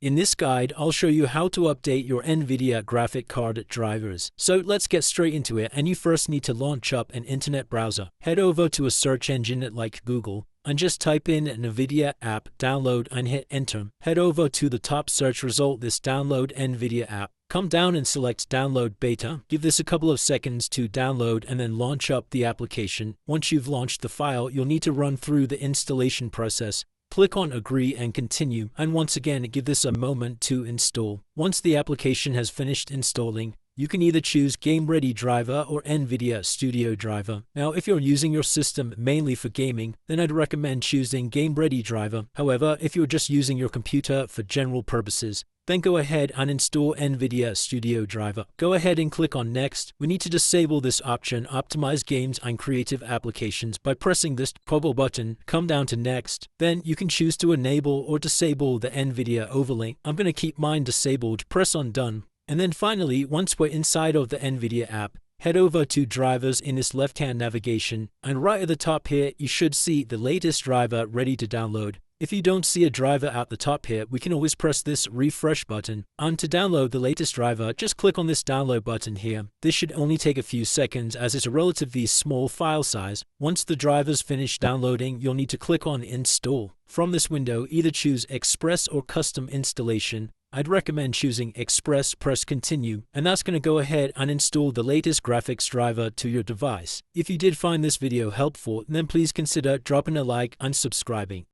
In this guide, I'll show you how to update your NVIDIA graphic card drivers. So let's get straight into it, and you first need to launch up an internet browser. Head over to a search engine like Google and just type in NVIDIA app, download and hit enter. Head over to the top search result, this download NVIDIA app. Come down and select download beta. Give this a couple of seconds to download and then launch up the application. Once you've launched the file, you'll need to run through the installation process. Click on agree and continue, and once again give this a moment to install. Once the application has finished installing, you can either choose Game Ready Driver or NVIDIA Studio Driver. Now, if you're using your system mainly for gaming, then I'd recommend choosing Game Ready Driver. However, if you're just using your computer for general purposes, then go ahead and install NVIDIA Studio Driver. Go ahead and click on Next. We need to disable this option, Optimize Games and Creative Applications, by pressing this toggle button. Come down to Next. Then you can choose to enable or disable the NVIDIA overlay. I'm going to keep mine disabled. Press on Done. And then finally, once we're inside of the NVIDIA app, head over to Drivers in this left-hand navigation, and right at the top here, you should see the latest driver ready to download. If you don't see a driver at the top here, we can always press this refresh button. And to download the latest driver, just click on this download button here. This should only take a few seconds as it's a relatively small file size. Once the driver's finished downloading, you'll need to click on Install. From this window, either choose Express or Custom Installation. I'd recommend choosing Express, press Continue, and that's going to go ahead and install the latest graphics driver to your device. If you did find this video helpful, then please consider dropping a like and subscribing.